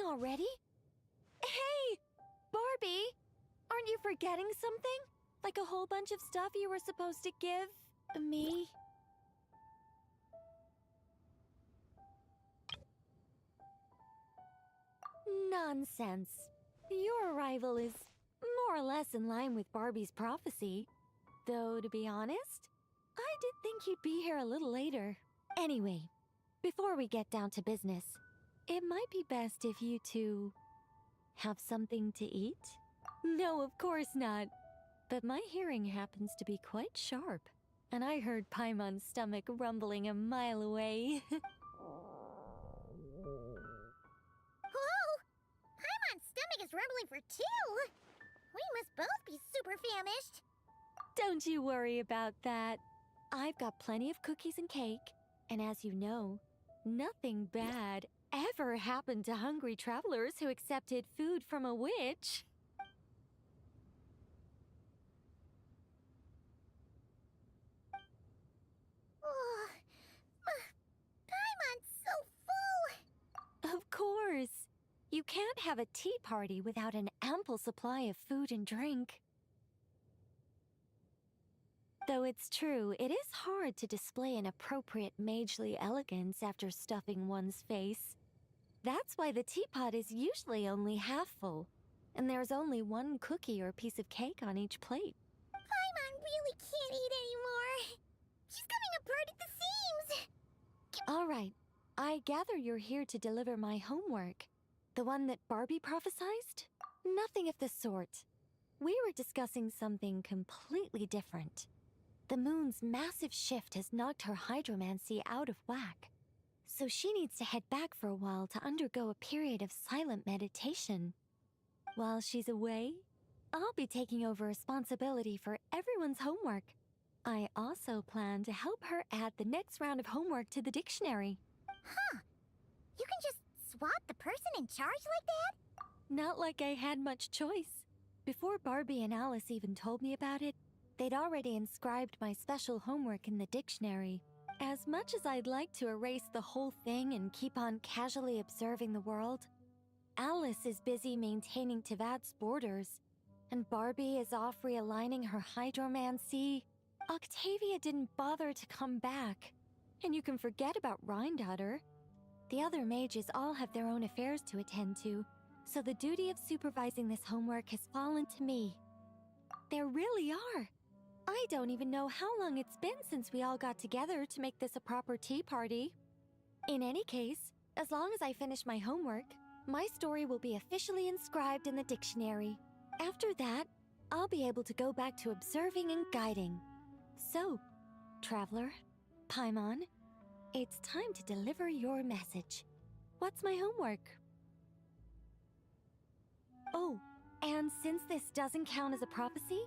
already? Hey! Barbie! Aren't you forgetting something? Like a whole bunch of stuff you were supposed to give me? Nonsense. Your arrival is more or less in line with Barbie's prophecy. Though, to be honest, I did think you'd be here a little later. Anyway, before we get down to business, it might be best if you two have something to eat? No, of course not. But my hearing happens to be quite sharp, and I heard Paimon's stomach rumbling a mile away. Whoa! Paimon's stomach is rumbling for two! We must both be super famished. Don't you worry about that. I've got plenty of cookies and cake, and as you know, nothing bad ever happened to hungry travelers who accepted food from a witch. Oh, Paimon's so full! Of course. You can't have a tea party without an ample supply of food and drink. Though it's true, it is hard to display an appropriate magely elegance after stuffing one's face. That's why the teapot is usually only half full, and there's only one cookie or piece of cake on each plate. Paimon really can't eat anymore. She's coming apart at the seams. All right, I gather you're here to deliver my homework. The one that Barbie prophesized? Nothing of the sort. We were discussing something completely different. The moon's massive shift has knocked her hydromancy out of whack, so she needs to head back for a while to undergo a period of silent meditation. While she's away, I'll be taking over responsibility for everyone's homework. I also plan to help her add the next round of homework to the dictionary. Huh. You can just swap the person in charge like that? Not like I had much choice. Before Barbie and Alice even told me about it, they'd already inscribed my special homework in the dictionary. As much as I'd like to erase the whole thing and keep on casually observing the world, Alice is busy maintaining Tevad's borders, and Barbie is off realigning her hydromancy. Octavia didn't bother to come back, and you can forget about Rhindaughter. The other mages all have their own affairs to attend to, so the duty of supervising this homework has fallen to me. There really are. I don't even know how long it's been since we all got together to make this a proper tea party. In any case, as long as I finish my homework, my story will be officially inscribed in the dictionary. After that, I'll be able to go back to observing and guiding. So, traveler, Paimon, it's time to deliver your message. What's my homework? Oh, and since this doesn't count as a prophecy,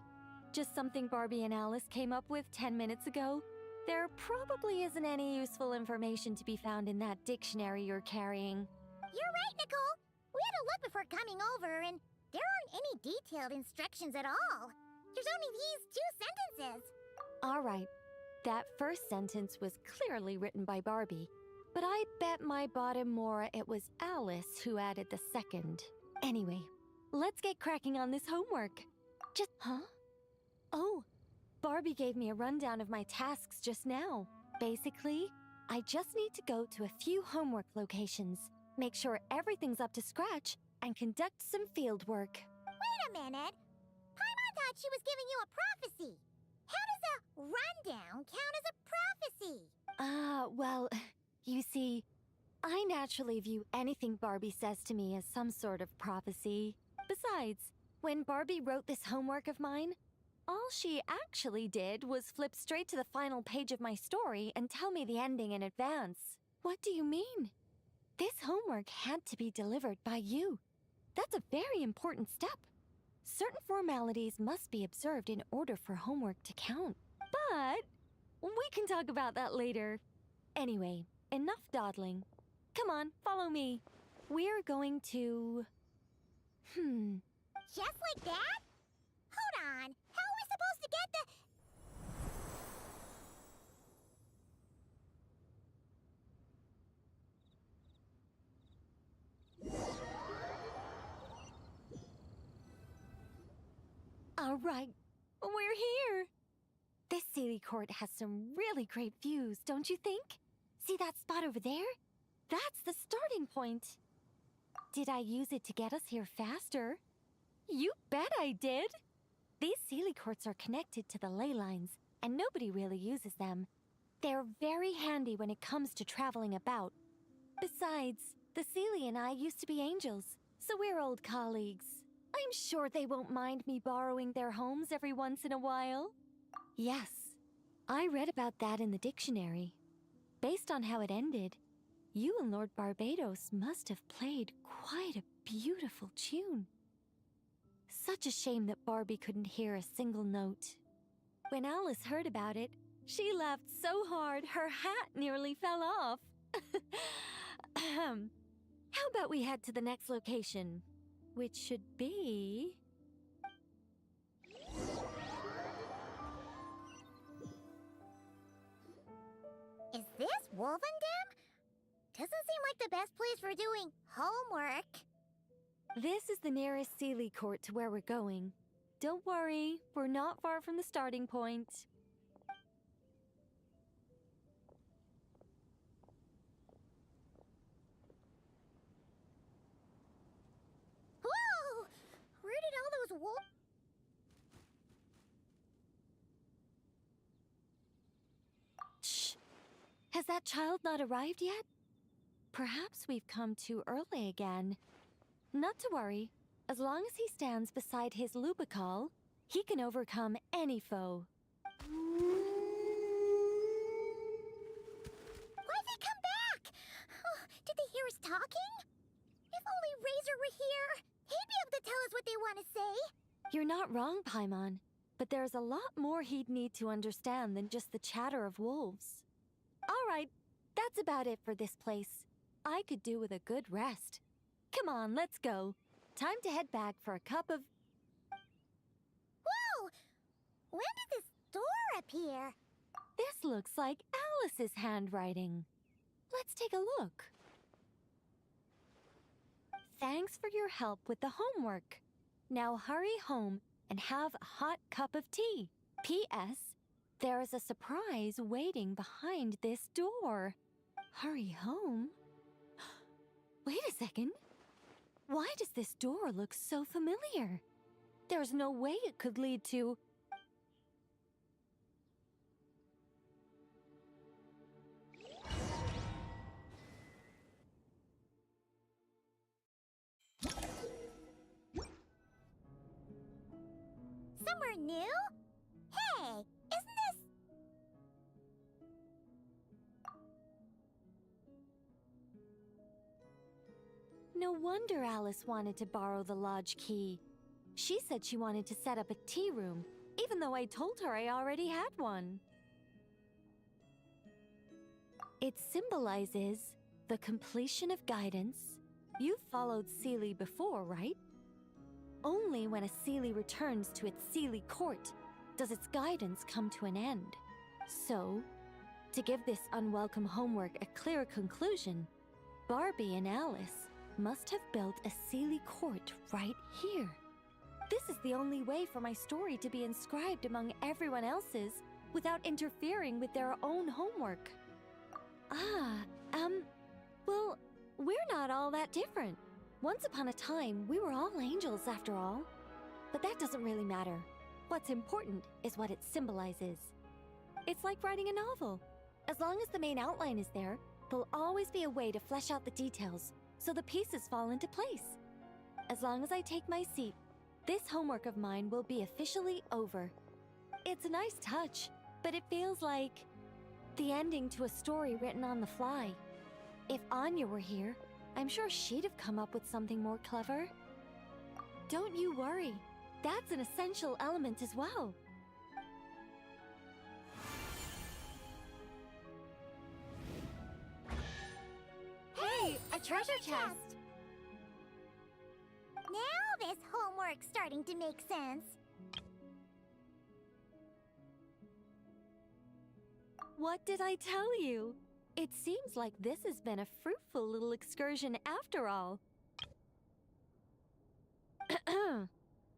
just something Barbie and Alice came up with 10 minutes ago, there probably isn't any useful information to be found in that dictionary you're carrying. You're right, Nicole. We had a look before coming over, and there aren't any detailed instructions at all. There's only these 2 sentences. All right, that first sentence was clearly written by Barbie, but I bet my bottom more it was Alice who added the second. Anyway, let's get cracking on this homework. Huh? Oh, Barbie gave me a rundown of my tasks just now. Basically, I just need to go to a few homework locations, make sure everything's up to scratch, and conduct some field work. Wait a minute. Paimon thought she was giving you a prophecy. How does a rundown count as a prophecy? Well, you see, I naturally view anything Barbie says to me as some sort of prophecy. Besides, when Barbie wrote this homework of mine, all she actually did was flip straight to the final page of my story and tell me the ending in advance. What do you mean? This homework had to be delivered by you. That's a very important step. Certain formalities must be observed in order for homework to count. But we can talk about that later. Anyway, enough dawdling. Come on, follow me. We're going to... Just like that? Hold on. How are we supposed to get the... right. We're here. This Sealy Court has some really great views, don't you think? See that spot over there? That's the starting point. Did I use it to get us here faster? You bet I did. These Sealy Courts are connected to the ley lines, and nobody really uses them. They're very handy when it comes to traveling about. Besides, the Sealy and I used to be angels, so we're old colleagues. I'm sure they won't mind me borrowing their homes every once in a while. Yes, I read about that in the dictionary. Based on how it ended, you and Lord Barbados must have played quite a beautiful tune. Such a shame that Barbie couldn't hear a single note. When Alice heard about it, she laughed so hard her hat nearly fell off. How about we head to the next location, which should be... Is this Wolvendam? Doesn't seem like the best place for doing homework. This is the nearest Sealy Court to where we're going. Don't worry, we're not far from the starting point. Whoa! Where did all those wolves... Shh! Has that child not arrived yet? Perhaps we've come too early again. Not to worry. As long as he stands beside his Lupical, he can overcome any foe. Why'd they come back? Oh, did they hear us talking? If only Razor were here. He'd be able to tell us what they want to say. You're not wrong, Paimon. But there's a lot more he'd need to understand than just the chatter of wolves. All right, that's about it for this place. I could do with a good rest. Come on, let's go. Time to head back for a cup of... Whoa! When did this door appear? This looks like Alice's handwriting. Let's take a look. Thanks for your help with the homework. Now hurry home and have a hot cup of tea. P.S. There is a surprise waiting behind this door. Hurry home? Wait a second. Why does this door look so familiar? There's no way it could lead to... Somewhere new? Hey, isn't this... No wonder Alice wanted to borrow the lodge key. She said she wanted to set up a tea room, even though I told her I already had one. It symbolizes the completion of guidance. You've followed Sealy before, right? Only when a Sealy returns to its Sealy court does its guidance come to an end. So, to give this unwelcome homework a clear conclusion, Barbie and Alice must have built a Sealy court right here. This is the only way for my story to be inscribed among everyone else's without interfering with their own homework. Well, we're not all that different. Once upon a time, we were all angels after all. But that doesn't really matter. What's important is what it symbolizes. It's like writing a novel. As long as the main outline is there, there'll always be a way to flesh out the details, so the pieces fall into place. As long as I take my seat, this homework of mine will be officially over. It's a nice touch, but it feels like the ending to a story written on the fly. If Anya were here, I'm sure she'd have come up with something more clever. Don't you worry. That's an essential element as well. Hey, a treasure chest! Now this homework's starting to make sense. What did I tell you? It seems like this has been a fruitful little excursion after all.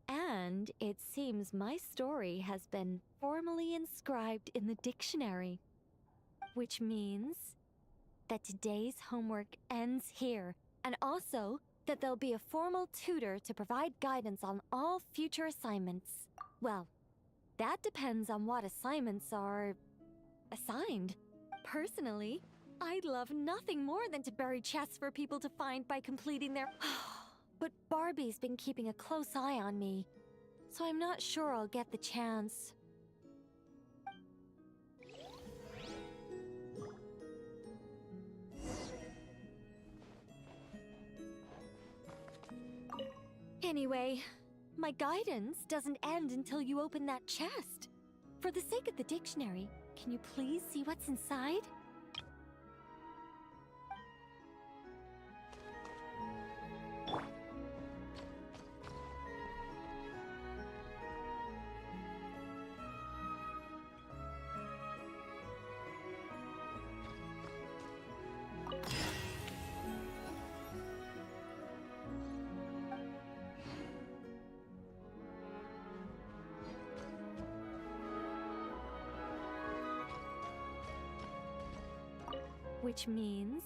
And it seems my story has been formally inscribed in the dictionary. Which means that today's homework ends here, and also that there'll be a formal tutor to provide guidance on all future assignments. Well, that depends on what assignments are assigned. Personally, I'd love nothing more than to bury chests for people to find by completing their... But Barbie's been keeping a close eye on me, so I'm not sure I'll get the chance. Anyway, my guidance doesn't end until you open that chest. For the sake of the dictionary, can you please see what's inside? Which means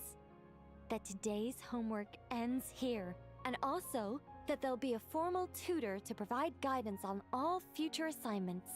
that today's homework ends here, and also that there'll be a formal tutor to provide guidance on all future assignments.